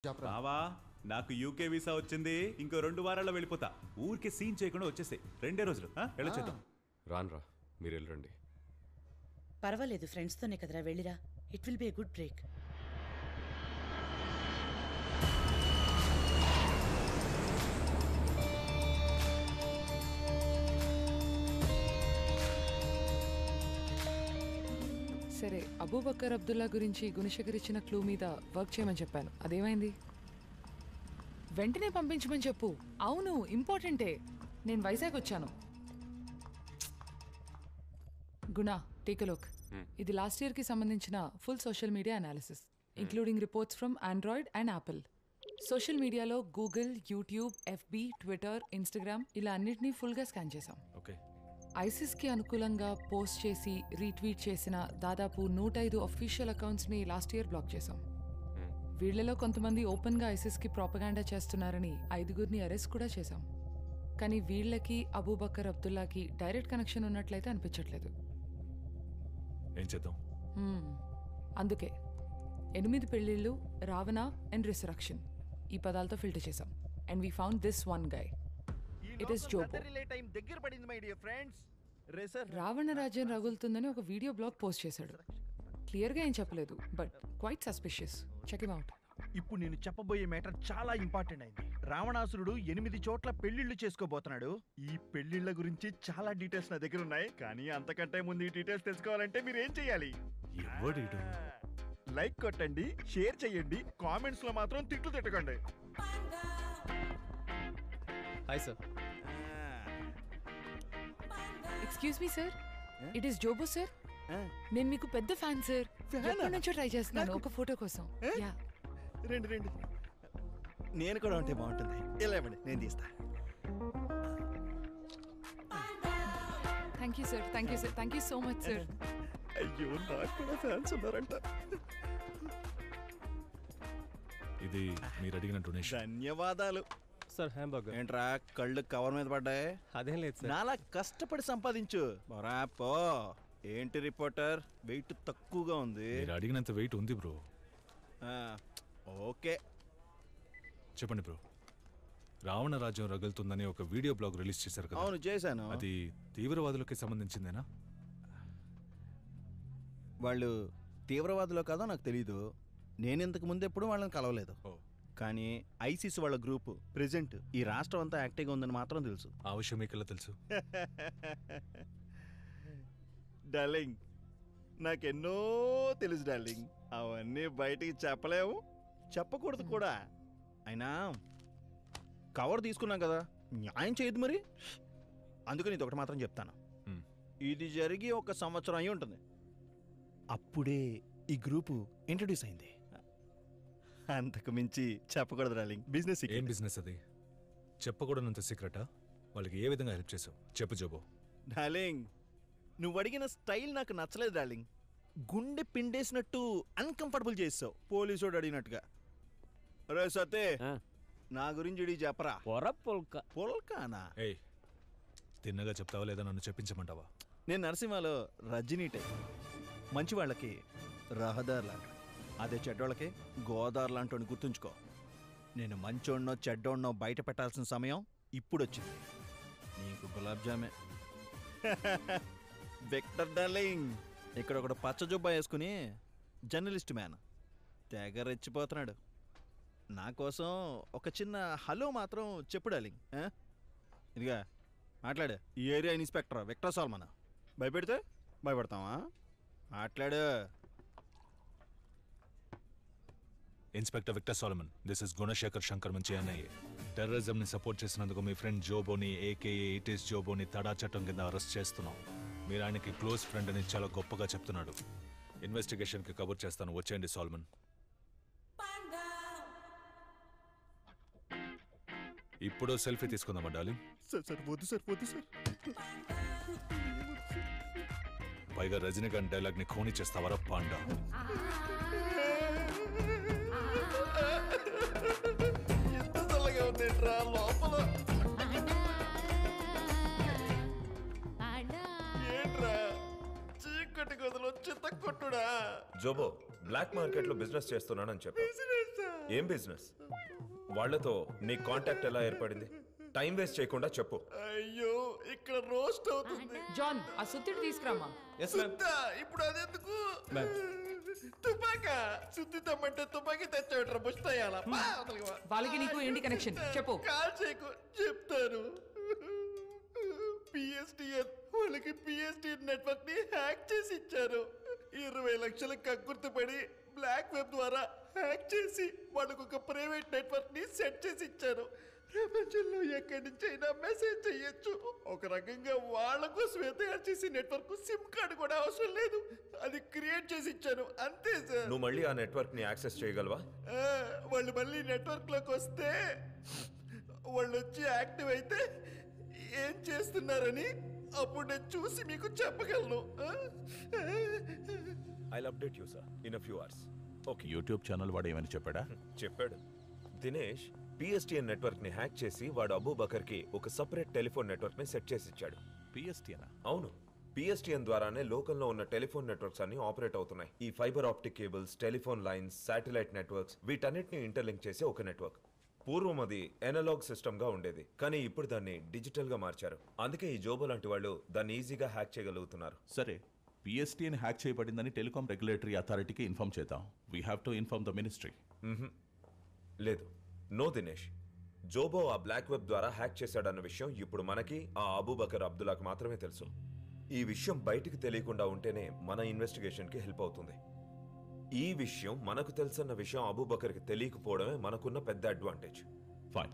బావా నాకు UK visa వచ్చింది. ఇంకో 2 వారాల్లో వెళ్ళిపోతా. ఊరికే సీన్ చేయకుండా వచ్చేసి 2 రోజులు వెళ్ళొచ్చేద్దాం. రాన్రా, మీరు వెళ్ళండి. పర్వాలేదు, ఫ్రెండ్స్తోనే కదరా, వెళ్ళిరా. It will be a good break. సరే, అబూబక్కర్ అబ్దుల్లా గురించి గుణశేఖర్ ఇచ్చిన క్లూ మీద వర్క్ చేయమని చెప్పాను. అదేమైంది? వెంటనే పంపించమని చెప్పు. అవును, ఇంపార్టెంటే. నేను వైజాగ్ వచ్చాను. Guna, take a look. ఇది లాస్ట్ ఇయర్కి సంబంధించిన full social media analysis, including reports from Android and Apple. Social మీడియాలో Google, YouTube, FB, Twitter, Instagram ఇలా అన్నిటినీ ఫుల్గా స్కాన్ చేశాం. ఐసిస్కి అనుకూలంగా పోస్ట్ చేసి రీట్వీట్ చేసిన దాదాపు 105 అఫీషియల్ అకౌంట్స్ని లాస్ట్ ఇయర్ బ్లాక్ చేశాం. వీళ్లలో కొంతమంది ఓపెన్గా ఐసిస్కి ప్రాపగాండా చేస్తున్నారని 5గురిని అరెస్ట్ కూడా చేశాం. కానీ వీళ్లకి అబూబక్కర్ అబ్దుల్లాకి డైరెక్ట్ కనెక్షన్ ఉన్నట్లయితే అనిపించట్లేదు. ఏం చేద్దాం? అందుకే 8 పెళ్లిళ్ళు, రావణ అండ్ రిసరక్షన్ ఈ పదాలతో ఫిల్టర్ చేశాం. And we found this one guy. It is Jobo. Ravana రాజ్యం రగులుతుందని ఒక వీడియో బ్లాగ్ పోస్ట్ చేశాడు. క్లియర్గా ఏం చెప్పలేదు, but quite suspicious. Check him out. ఇప్పుడు నేను చెప్పబోయే మ్యాటర్ చాలా ఇంపార్టెంట్ అయింది. రావణాసురుడు 8 చోట్ల పెళ్లిళ్లు చేసుకోబోతున్నాడు. ఈ పెళ్లిళ్ల గురించి చాలా డీటెయిల్స్ నా దగ్గర ఉన్నాయి. కానీ అంతకంటే ముందు ఈ డీటెయిల్స్ తెలుసుకోవాలంటే మీరు ఏం చేయాలి? లైక్ కొట్టండి, షేర్ చేయండి, కామెంట్స్ లో మాత్రం తిట్లు తిట్టకండి. Hi sir. Excuse me sir, it is Jobo sir. నేను మీకు పెద్ద ఫ్యాన్ సార్. ఎప్పటి నుంచో ట్రై చేస్తున్నాను ఒక ఫోటో కోసం. రండి. నేను కూడా ఉంటే బాగుంటుంది. ఇలా ఇవ్వండి, నేను తీస్తా. Thank you sir, thank you sir, thank you so much sir. అయ్యో, నాకు కూడా ఫ్యాన్స్ ఉన్నారంట. ఇది మీరు అడిగిన డొనేషన్. ధన్యవాదాలు సార్. హ్యాంబర్గర్ ఏంట్రా కళ్ళు కవర్ మీద పడ్డాయి? అదేం లేదు సార్. నాలా కష్టపడి సంపాదించు. పో. ఏంటి రిపోర్టర్, వెయిట్ తక్కువగా ఉంది. మీరు అడిగినంత వెయిట్ ఉంది బ్రో. ఓకే, చెప్పండి బ్రో. రావణ రాజ్యం రగులుతుందని ఒక వీడియో బ్లాగ్ రిలీజ్ చేశారు కదా? అవును, చేశాను. అది తీవ్రవాదులకి సంబంధించిందేనా? వాళ్ళు తీవ్రవాదులో కాదో నాకు తెలీదు. నేను ఇంతకు ముందు ఎప్పుడు వాళ్ళని కలవలేదు. కానీ ఐసిస్ వాళ్ళ గ్రూప్ ప్రెసెంట్ ఈ రాష్ట్రం అంతా యాక్టివ్గా ఉందని మాత్రం తెలుసు. ఆ విషయం మీకు తెలుసు? డార్లింగ్, నాకెన్నో తెలుసు డార్లింగ్. అవన్నీ బయటికి చెప్పలేము, చెప్పకూడదు కూడా. అయినా కవర్ తీసుకున్నాం కదా, న్యాయం చేయదు మరి. అందుకని ఇది ఒకటి మాత్రం చెప్తాను. ఇది జరిగి 1 సంవత్సరం అయి ఉంటుంది. అప్పుడే ఈ గ్రూపు ఇంట్రడ్యూస్ అయింది. అంతకు మించి చెప్పకూడదు డార్లింగ్. బిజినెస్. ఏం బిజినెస్ అది? చెప్పకూడనంత సీక్రెటా? వాళ్ళకి ఏ విధంగా హెల్ప్ చేసావు చెప్పు జోబో. డార్లింగ్, నువ్వు అడిగిన స్టైల్ నాకు నచ్చలేదు డార్లింగ్. గుండె పిండేసినట్టు అన్కంఫర్టబుల్ చేసావు, పోలీసుడు అడిగినట్టుగా. రే సతే, నా గురించి చెప్పరా. పొల్కానా? ఏయ్, తిన్నగా చెప్తావా లేదా నన్ను చెప్పించమంటావా? నేను నరసింహలో రజనీ టైప్. మంచి వాళ్ళకి రహదార్ లాంటి, అదే చెడ్డోళ్ళకి గోదావరి లాంటి గుర్తుంచుకో. నేను మంచోడ్నో చెడ్డోడ్నో బయట పెట్టాల్సిన సమయం ఇప్పుడు వచ్చింది. నీకు గులాబ్ జామే. విక్టర్ డార్లింగ్, ఇక్కడ ఒకడు పచ్చ జుబ్బా వేసుకుని జర్నలిస్ట్ మ్యాన్ తెగ రెచ్చిపోతున్నాడు. నా కోసం ఒక చిన్న హలో మాత్రం చెప్పు డార్లింగ్. ఇదిగా మాట్లాడు. ఈ ఏరియా ఇన్స్పెక్టర్ విక్టర్ సాల్మన్. భయపెడితే భయపడతావా? మాట్లాడు. Inspector Victor Solomon, this is Gunasekhar Shankar మంచి అన్నయ్య. టెర్రరిజం ని సపోర్ట్ చేసినందుకు మీ ఫ్రెండ్ జోబోని, ఏకేఏ ఇట్ ఈస్ జోబోని తడా చట్టం కింద అరెస్ట్ చేస్తున్నాం. మీరు ఆయనకి క్లోజ్ ఫ్రెండ్ అని చాలా గొప్పగా చెప్తున్నాడు. ఇన్వెస్టిగేషన్ కి కవర్ చేస్తాను, వచ్చేయండి సాల్మన్. ఇప్పుడు సెల్ఫీ తీసుకుందామా డార్లింగ్? సార్ వద్దు సార్. పైగా రజనీకాంత్ డైలాగ్ ని ఖోని చేస్తావరా పాండా? జోబో బ్లాక్ మార్కెట్ లో బిజినెస్ చేస్తున్నానని చెప్పు. ఏం బిజినెస్? వాళ్ళతో నీ కాంటాక్ట్ ఎలా ఏర్పడింది? టైం వేస్ట్ చేయకుండా చెప్పు. అయ్యో ఇక్కడ రోస్ట్ అవుతుంది. జాన్ ఆ సుత్తిడి తీసుకురామా. సుత్తా ఇప్పుడు అదెందుకు? తుపాకా సుత్తి తమ్మంటే తుపాకీ తెచ్చాడు ముస్తాయాల. వాళ్ళకి నీకు ఏంటి కనెక్షన్ చెప్పు. కాల్ చేయకు చెప్తాను. పిఎస్టిఎన్ వాళ్ళకి పిఎస్టిఎన్ నెట్వర్క్ ని హ్యాక్ చేసి ఇచ్చారు. 20 లక్షల కక్కుర్తిపడి బ్లాక్ వెబ్ ద్వారా హ్యాక్ చేసి వాళ్ళకు ఒక ప్రైవేట్ నెట్వర్క్ ని సెట్ చేసి ఇచ్చారు. ప్రపంచంలో ఎక్కడి నుంచి అయినా మెసేజ్ చెయ్యొచ్చు. ఒక రకంగా వాళ్ళ కోసమే తయారు చేసి నెట్వర్క్ సిమ్ కార్డు కూడా అవసరం లేదు. అది క్రియేట్ చేసి ఇచ్చాను అంతే సార్. నువ్వు మళ్ళీ ఆ నెట్వర్క్ ని యాక్సెస్ చేయగలవా? వాళ్ళు మళ్ళీ నెట్వర్క్ లోకి వస్తే వాళ్ళు వచ్చి యాక్టివ్ అయితే ఏం చేస్తున్నారని అప్పుడు నేను చూసి మీకు చెప్పగలను. I update you sir in a few hours. Okay. YouTube channel వాడు ఏమని చెప్పాడా? చెప్పాడు. దినేష్ పిఎస్టిఎన్ నెట్వర్క్ ని హ్యాక్ చేసి వాడు అబూబకర్ కి ఒక సపరేట్ టెలిఫోన్ నెట్వర్క్ ని సెట్ చేసి ఇచ్చాడు. పిఎస్టీనా? అవును, పిఎస్టిఎన్ ద్వారానే లోకల్లో ఉన్న టెలిఫోన్ నెట్వర్క్స్ అన్ని ఆపరేట్ అవుతున్నాయి. ఈ fibre optic cables, telephone lines, satellite networks వీటన్నిటిని ఇంటర్లింక్ చేసే ఒక నెట్వర్క్. పూర్వం అది ఎనలాగ్ సిస్టమ్ గా ఉండేది, కానీ ఇప్పుడు దాన్ని డిజిటల్ గా మార్చారు. అందుకే ఈ జోబో లాంటి వాళ్ళు దాన్ని ఈజీగా హ్యాక్ చేయగలుగుతున్నారు. సరే, పిఎస్టీఎన్ హ్యాక్ చేయబడిందని టెలికాం రెగ్యులేటరీ అథారిటీకి ఇన్ఫార్మ్ చేద్దాం. We have to inform the ministry. లేదు, నో దినేష్. జోబో ఆ బ్లాక్ వెబ్ ద్వారా హ్యాక్ చేశాడన్న విషయం ఇప్పుడు మనకి, ఆ అబూబకర్ అబ్దుల్లాకు మాత్రమే తెలుసు. ఈ విషయం బయటికి తెలియకుండా ఉంటేనే మన ఇన్వెస్టిగేషన్కి హెల్ప్ అవుతుంది. ఈ విషయం మనకు తెలుసన్న విషయం అబూబకర్కి తెలియకపోవడమే మనకున్న పెద్ద advantage. Fine,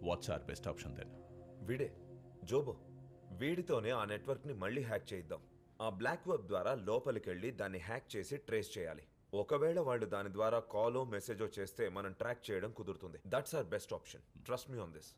what's are best option then? వీడే జోబో. వీడితోనే ఆ నెట్వర్క్ని మళ్ళీ హ్యాక్ చేయిద్దాం. ఆ బ్లాక్ వెబ్ ద్వారా లోపలికెళ్ళి దాన్ని హ్యాక్ చేసి ట్రేస్ చేయాలి. ఒకవేళ వాళ్ళు దాని ద్వారా కాలో మెసేజో చేస్తే మనం ట్రాక్ చేయడం కుదురుతుంది. That's our best option. Trust me on this.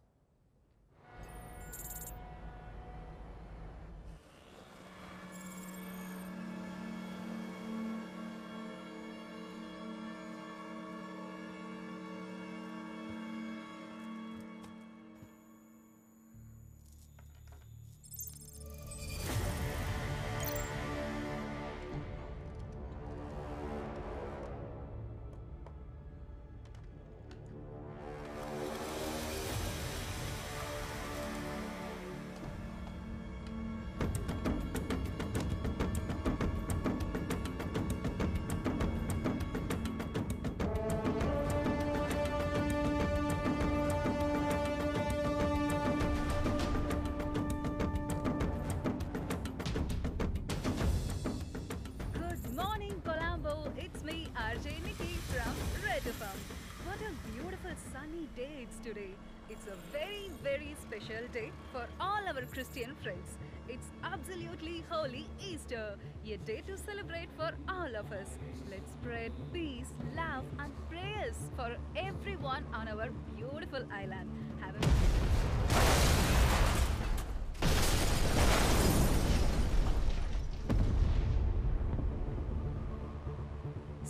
What a beautiful sunny day it's today. It's a very, very special day for all our Christian friends. It's absolutely holy Easter, a day to celebrate for all of us. Let's spread peace, love and prayers for everyone on our beautiful island. Have a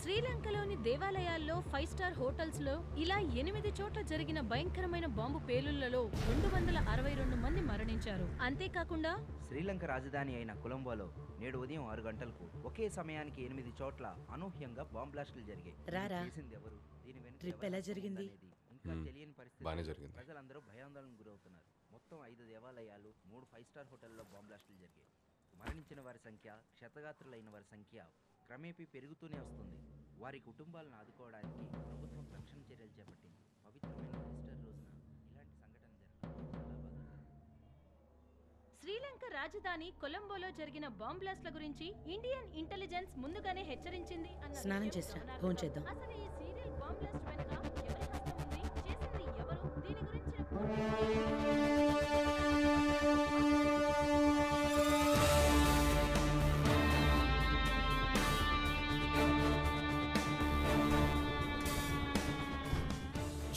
శ్రీలంకలోని దేవాలయాల్లో 5-స్టార్ హోటల్స్లో ఇలా 8 చోట్ల జరిగిన భయంకరమైన bomb పేలుళ్లలో 262 మంది మరణించారు. అంతేకాకుండా శ్రీలంక రాజధాని అయిన కొలంబోలో నేడు ఉదయం 6 గంటలకు ఒకే సమయానికి 8 చోట్ల అనూహ్యంగా బాంబ్ బ్లాస్టులు జరిగాయి. ఎవరు, దీని వెనుక ట్రిప్ ఎలా జరిగింది? ఇంకా తెలియని బాగానే పరిస్థితి. జరిగింది. ప్రజలందరూ భయాందోళనకు గురవుతున్నారు. మొత్తం 5 దేవాలయాలు, 3 5-స్టార్ హోటల్లో బాంబ్ బ్లాస్టులు జరిగాయి. మరణించిన వారి సంఖ్య, క్షతగాత్రులైన వారి సంఖ్య క్రమేపీ పెరుగుతూనే వస్తుంది. వారి కుటుంబాలను ఆదుకోవడానికి ప్రభుత్వం రక్షణ చర్యలు చేపట్టింది. పవిత్రమైన ఈస్టర్ రోజున ఇలాంటి సంఘటన జరగడం చాలా బాధాకరం. శ్రీలంక రాజధాని కొలంబోలో జరిగిన బాంబ్ బ్లాస్ట్ల గురించి ఇండియన్ ఇంటెలిజెన్స్ ముందుగానే హెచ్చరించింది అన్న స్నానం విషయం చేసిరా, గమనార్హం. ఫోన్ చేద్దాం. అసలు ఈ సీరియల్ బాంబ్ బ్లాస్ట్ వెనుక ఎవరి హస్తం ఉంది, చేసింది ఎవరు, దీని గురించిన పూర్తి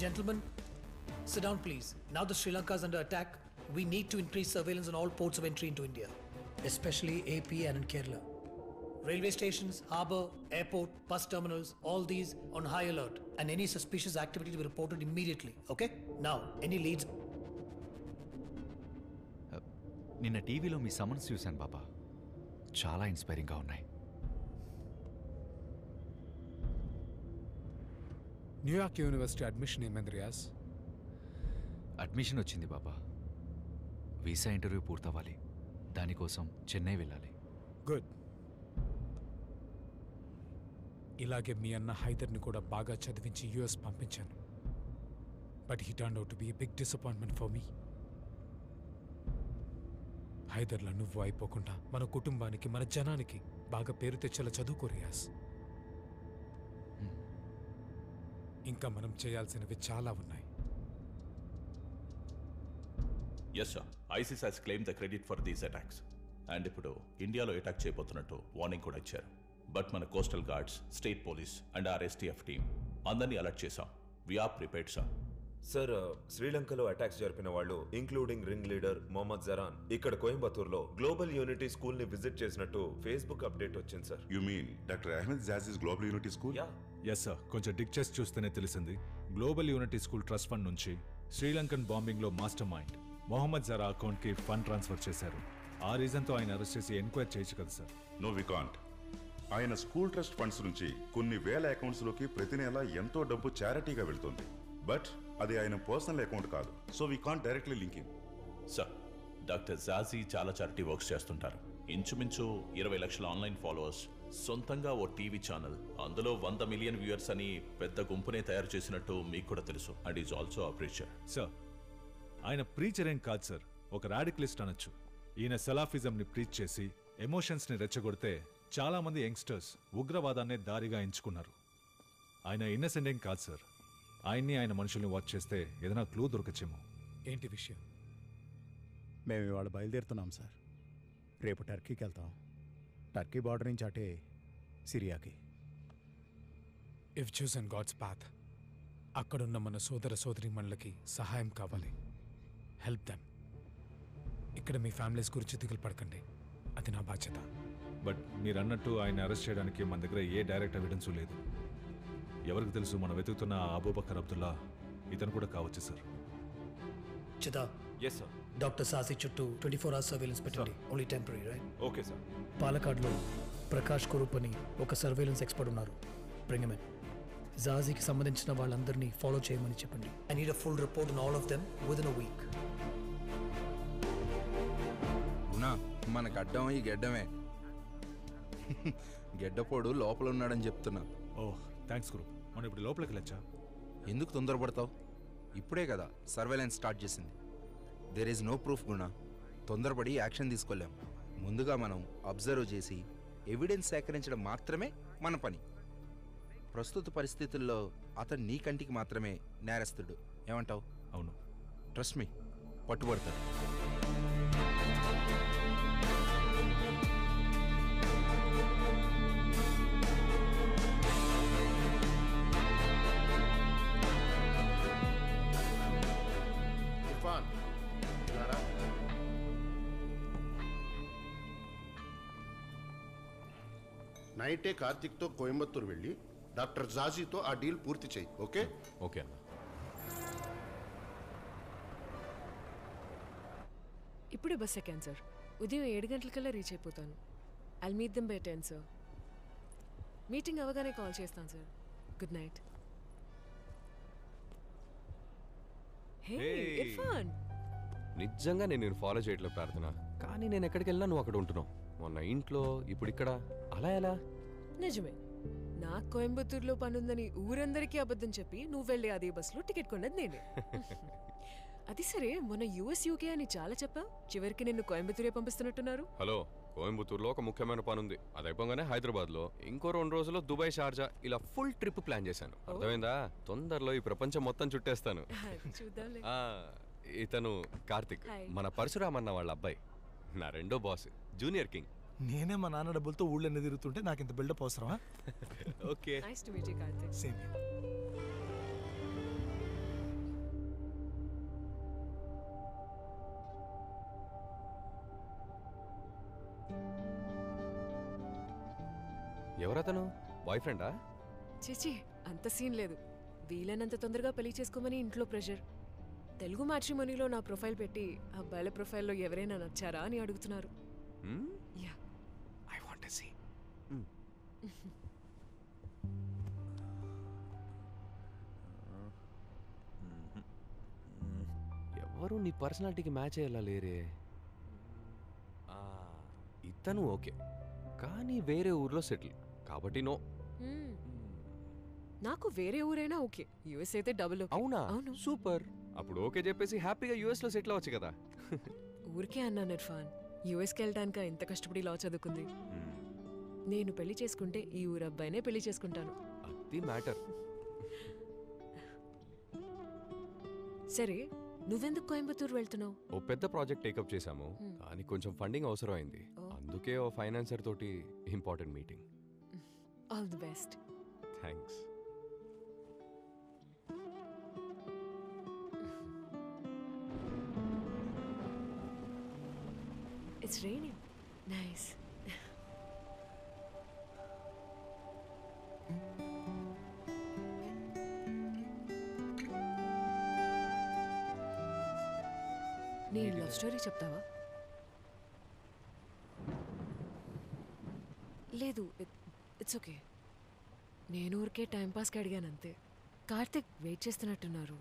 Gentlemen, sit down please. Now that Sri Lanka is under attack, we need to increase surveillance on all ports of entry into India, especially AP and in Kerala. Railway stations, harbour, airport, bus terminals, all these on high alert, and any suspicious activity to be reported immediately, okay? Now, any leads? నిన్న టీవీలో మీ summons చూశాను బాబా, చాలా ఇన్స్పైరింగ్గా ఉన్నాయి. New York university admission ఏమైంది Riyaz? Admission వచ్చింది బాబా. Visa interview పూర్తవ్వాలి. దానికోసం చెన్నై వెళ్ళాలి. Good. ఇలాగే మీ అన్న హైదర్ని కూడా బాగా చదివించి యూఎస్ పంపించాను. But he turn out to be a big disappointment for me. హైదర్లా నువ్వు అయిపోకుండా మన కుటుంబానికి, మన జనానికి బాగా పేరు తెచ్చేలా చదువుకో రియాజ్. ఇంకా మనం చేయాల్సినవి చాలా ఉన్నాయి. Yes sir, ISIS has claimed the credit for these attacks. And ఇప్పుడు ఇండియాలో అటాక్ చేయబోతున్నట్టు వార్నింగ్ కూడా ఇచ్చారు. బట్ మన coastal guards, state police and our STF team అందరినీ అలర్ట్ చేశాం. We are prepared sir. సార్, శ్రీలంకలో అటాక్స్ జరిపిన వాళ్ళు including ring leader Mohammed Zahran ఇక్కడ కోయంబత్తూర్లో గ్లోబల్ యూనిటీ స్కూల్ ని విజిట్ చేసినట్టు ఫేస్బుక్ అప్డేట్ వచ్చింది sir. You mean doctor Ahmed Jazi's global unity school? Yes sir, కొంచెం డిక్ చేసి చూస్తేనే తెలిసింది. Global unity school trust fund నుంచి శ్రీలంకన్ బాంబింగ్ లో మాస్టర్ మైండ్ మొహమ్మద్ జరా అకౌంట్ కి ఫండ్ ట్రాన్స్ఫర్ చేశారు. ఆ రీజన్ తో ఆయన అరెస్ట్ చేసి ఎంక్వైరీ చేయొచ్చు కదా సార్? No we can't. ఆయన స్కూల్ ట్రస్ట్ ఫండ్స్ నుంచి కొన్ని వేల అకౌంట్స్ లోకి ప్రతి నెల ఎంతో డబ్బు చారిటీగా వెళ్తుంది. బట్ అది ఆయన పర్సనల్ అకౌంట్ కాదు. So we can't directly link him. Sir, doctor Jazi చాలా చారిటీ వర్క్స్ చేస్తుంటారు. ఇంచుమించు 20 లక్షల ఆన్లైన్ ఫాలోవర్స్, సొంతంగా ఓ టీవీ ఛానల్, అందులో 100 మిలియన్ వ్యూయర్స్ అని పెద్ద గుంపునే తయారు చేసినట్టు మీకు కూడా తెలుసు. And is also a preacher. Sir, ఆయన ప్రీచర్ ఏం కాదు సార్, ఒక రాడికలిస్ట్ అనొచ్చు. ఈయన సలాఫిజం ని ప్రీచ్ చేసి ఎమోషన్స్ ని రెచ్చగొడితే చాలా మంది యంగ్స్టర్స్ ఉగ్రవాదాన్నే దారిగా ఎంచుకున్నారు. ఆయన ఇన్నసెంట్ ఏం కాదు సార్. ఆయన్ని, ఆయన మనుషుల్ని వాచ్ చేస్తే ఏదైనా క్లూ దొరకచ్చేమో. ఏంటి విషయం? మేము ఇవాళ బయలుదేరుతున్నాం సార్. రేపు టర్కీకి వెళ్తాం. టర్కీ బార్డర్ నుంచి అటే సిరియాకి. ఇఫ్ చూసన్ గాడ్స్ పాత్, అక్కడున్న మన సోదర సోదరీమణులకి సహాయం కావాలి. Help them. ఇక్కడ మీ ఫ్యామిలీస్ గురించి దిగులు పడకండి, అది నా బాధ్యత. బట్ మీరు అన్నట్టు ఆయన అరెస్ట్ చేయడానికి మన దగ్గర ఏ డైరెక్ట్ ఎవిడెన్స్ లేదు. ఎవరికి తెలుసు, మనం వెతుకుతున్న అబూబకర్ అబ్దుల్లా ఇతను కూడా కావచ్చు sir. Chida, yes sir. Doctor Sasi చుట్టూ 24 hours సర్వేలెన్స్ పెట్టండి. Only temporary, right? Okay sir. పాలకాడ్లో ప్రకాష్ కురూప్ అని ఒక సర్వేలెన్స్ ఎక్స్పర్ట్ ఉన్నారు. Bring him in. జాజీకి సంబంధించిన వాళ్ళందరినీ ఫాలో చేయమని చెప్పండి. I need a full report on all of them within a week. మన గడ్డం ఈ గెడ్డమే. గెడ్డపోడు లోపల ఉన్నాడని చెప్తున్నా. Oh, thanks guru. మనం ఇప్పుడు లోపలికి వెళ్ళొచ్చా? ఎందుకు తొందరపడతావు? ఇప్పుడే కదా సర్వేలెన్స్ స్టార్ట్ చేసింది. దేర్ ఈజ్ నో ప్రూఫ్ గుణ. తొందరపడి యాక్షన్ తీసుకోలేం. ముందుగా మనం అబ్జర్వ్ చేసి ఎవిడెన్స్ సేకరించడం మాత్రమే మన పని. ప్రస్తుత పరిస్థితుల్లో అతను నీ కంటికి మాత్రమే నేరస్తుడు. ఏమంటావు? అవును. ట్రస్ట్ మీ, పట్టుబడతాడు. నైటే కార్తిక్తో కోయంబత్తూరు వెళ్ళి డాక్టర్ జాజీతో ఆ డీల్ పూర్తి చేయి. ఓకే? ఓకే అన్న. ఇప్పుడే బస్ ఎక్కాను సార్. ఉదయం 7 గంటలకల్లా రీచ్ అయిపోతాను. I'll meet them by 10 sir. Meeting అవగానే కాల్ చేస్తాను sir. Good night. Hey Irfan, నిజంగా నేను ఫాలో చేయట్లేదు ప్రార్థన. కానీ నేను ఎక్కడికి వెళ్ళినా నువ్వు అక్కడ ఉంటున్నావు. మొన్న ఇంట్లో, ఇప్పుడు ఇక్కడ. అలా ఎలా? నిజమే. నాకు కోయంబత్తూరులో పనుందని ఊరందరికీ అబద్ధం చెప్పి నువ్వు వెళ్ళే అదే బస్సులో టికెట్ కొన్నది నేనే. అది సరే, మొన్న యూఎస్ యూకే అని చాలా చెప్పావు. చివరికి నిన్ను కోయంబత్తూరే పంపిస్తున్నట్టున్నారు. హలో, కోయంబత్తూరులో ఒక ముఖ్యమైన పని ఉంది. అది అయిపోగానే హైదరాబాద్లో, ఇంకో 2 రోజుల్లో దుబాయ్, షార్జా, ఇలా ఫుల్ ట్రిప్ ప్లాన్ చేశాను. అర్థమైందా? తొందరలో ఈ ప్రపంచం మొత్తం చుట్టేస్తాను. చూద్దాంలే. ఇతను కార్తిక్, మన పరశురామన్న వాళ్ళ అబ్బాయి. నా రెండో బాస్, జూనియర్ కింగ్. నేనే మా నాన్న డబ్బులతో ఊళ్ళన్నీ తిరుగుతుంటే నాకు ఇంత బిల్డప్ అవసరమా? Okay. Nice to meet you Karthik. Same here. ఎవరతను? బాయ్ ఫ్రెండా? చిచి, అంత సీన్ లేదు. వీలైనంత తొందరగా పెళ్లి చేసుకోమని ఇంట్లో ప్రెషర్. తెలుగు మ్యాట్రిమోనీలో నా ప్రొఫైల్ పెట్టి అబ్బాయిల ప్రొఫైల్లో ఎవరైనా నచ్చారా అని అడుగుతున్నారు. Yeah, I want to see. ఎవరు నీ పర్సనాలిటీకి మ్యాచ్ అయ్యేలా లేరే. ఆ, ఇతను ఓకే, కానీ వేరే ఊర్లో సెటిల్ కాబట్టి నో. నాకు వేరే ఊరైనా ఓకే, యుఎస్ అయితే డబుల్. అవునా? సూపర్. అప్పుడు ఓకే చెప్పేసి హ్యాపీగా యుఎస్ లో సెటిల్ అవ్వచ్చు కదా. ఊరికే అన్నాను ఇర్ఫాన్, యుఎస్కి వెళ్ళటానిక ఇంత కష్టపడి లా చదువుకుంది. నేను పెళ్లి చేసుకుంటే ఈ ఊరు అబ్బాయినే పెళ్లి చేసుకుంటాను. అది మ్యాటర్. సరే, నువ్వెందుకు కోయంబత్తూరు వెళ్తున్నావు? ఓ పెద్ద ప్రాజెక్ట్ టేకప్ చేశాము, దానికి కొంచెం ఫండింగ్ అవసరం అయింది. అందుకే ఓ ఫైనాన్సర్ తోటి important meeting. All the best. Thanks. It's raining. Nice. నీ లవ్ స్టోరీ చెప్తావా? లేదు, ఇట్స్ ఓకే. నేను ఊరికే టైంపాస్కి అడిగాను అంతే. కార్తిక్ వెయిట్ చేస్తున్నట్టున్నారు.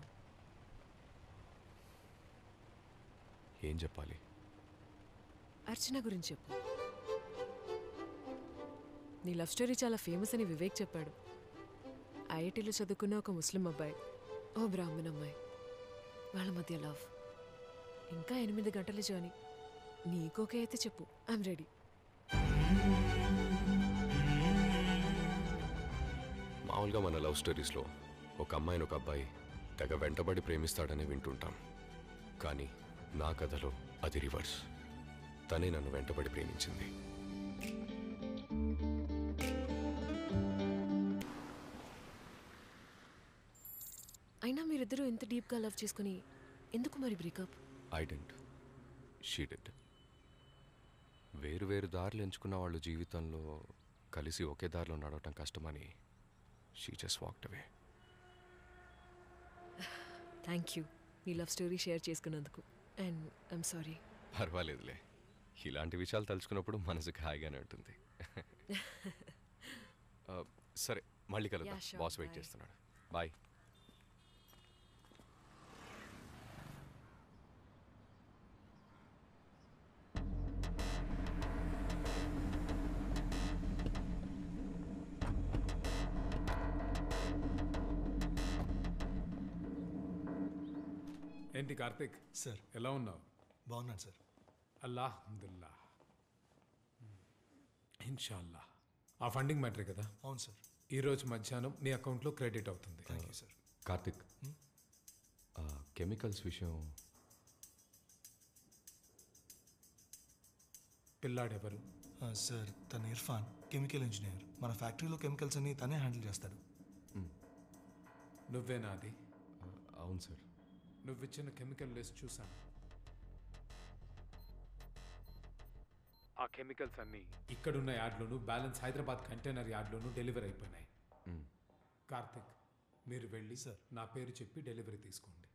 ఏం చెప్పాలి? అర్చన గురించి చెప్పు. నీ లవ్ స్టోరీ చాలా ఫేమస్ అని వివేక్ చెప్పాడు. ఐఐటీలో చదువుకున్న ఒక ముస్లిం అబ్బాయి, ఓ బ్రాహ్మణ్ అమ్మాయి, వాళ్ళ మధ్య లవ్. ఇంకా 8 గంటల జర్నీ. నీకోకే అయితే చెప్పు, ఐఎమ్ రెడీ. మామూలుగా మన లవ్ స్టోరీస్లో ఒక అమ్మాయిని ఒక అబ్బాయి తెగ వెంటబడి ప్రేమిస్తాడని వింటుంటాం. కానీ నా కథలో అది రివర్స్. తనే నన్ను వెంటబడి ప్రేమించింది. అయినా మీరిద్దరూ ఎంత డీప్గా లవ్ చేసుకుని ఎందుకు మరి breakup? I didn't, she dead. వేరు వేరు దారులు ఎంచుకున్న వాళ్ళు జీవితంలో కలిసి ఒకే దారిలో నడవటం కష్టమని she just walked away. Thank you నీ లవ్ స్టోరీ షేర్ చేసుకున్నందుకు. And I'm sorry. పర్వాలేదులే, ఇలాంటి విషయాలు తలుచుకున్నప్పుడు మనసుకు హాయిగానే ఉంటుంది. సరే, మళ్ళీ కలుద్దాం. బాస్ వెయిట్ చేస్తున్నాడు. బాయ్. ఏంటి కార్తిక్ సార్, ఎలా ఉన్నావు? బాగున్నాను సార్. అల్లాహమ్దుల్లా, ఇన్షాల్లా. ఆ ఫండింగ్ మ్యాటరే కదా? అవును సార్. ఈరోజు మధ్యాహ్నం నీ అకౌంట్లో క్రెడిట్ అవుతుంది. Thank you sir. Karthik, chemicals విషయం పిల్లాడెవరు? సార్, తన ఇర్ఫాన్, కెమికల్ ఇంజనీర్. మన ఫ్యాక్టరీలో కెమికల్స్ అన్ని తనే హ్యాండిల్ చేస్తాడు. నువ్వేనా అది? అవును సార్. నువ్విచ్చిన కెమికల్ లిస్ట్ చూసాను. ఆ కెమికల్స్ అన్నీ ఇక్కడున్న యార్డ్లోను, బ్యాలెన్స్ హైదరాబాద్ కంటైనర్ యార్డ్లోను డెలివరీ అయిపోయినాయి. కార్తిక్, మీరు వెళ్ళి సార్ నా పేరు చెప్పి డెలివరీ తీసుకోండి.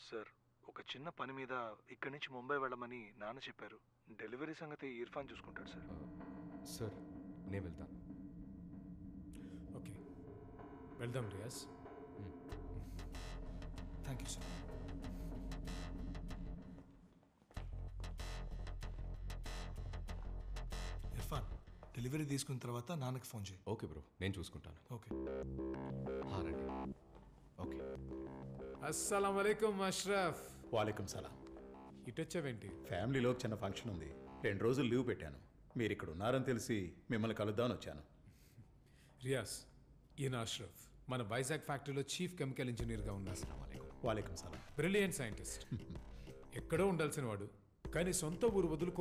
సార్, ఒక చిన్న పని మీద ఇక్కడి నుంచి ముంబై వెళ్ళమని నాన్న చెప్పారు. డెలివరీ సంగతి ఇర్ఫాన్ చూసుకుంటాడు సార్. సార్, నేను వెళ్తాను. ఓకే, వెళ్దాం Riyaz. Thank you sir. Irfan, delivery తీసుకున్న తర్వాత నాన్నకి ఫోన్ చేయి. ఓకే బ్రో, నేను చూసుకుంటాను. ఓకే. రండి. ఓకే. అస్సలం వలైకుం అష్రఫ్. వాలేకుం సలాం. ఇటొచ్చావేంటి? ఫ్యామిలీలో చిన్న ఫంక్షన్ ఉంది, 2 రోజులు లీవ్ పెట్టాను. మీరు ఇక్కడ ఉన్నారని తెలిసి మిమ్మల్ని కలుద్దామని వచ్చాను. రియాజ్, ఈయన అష్రఫ్, మన వైజాగ్ ఫ్యాక్టరీలో చీఫ్ కెమికల్ ఇంజనీర్గా ఉన్నారు. వాలేకుం సలాం. Brilliant scientist. ఎక్కడో ఉండాల్సిన వాడు, కానీ సొంత ఊరు వదులుకో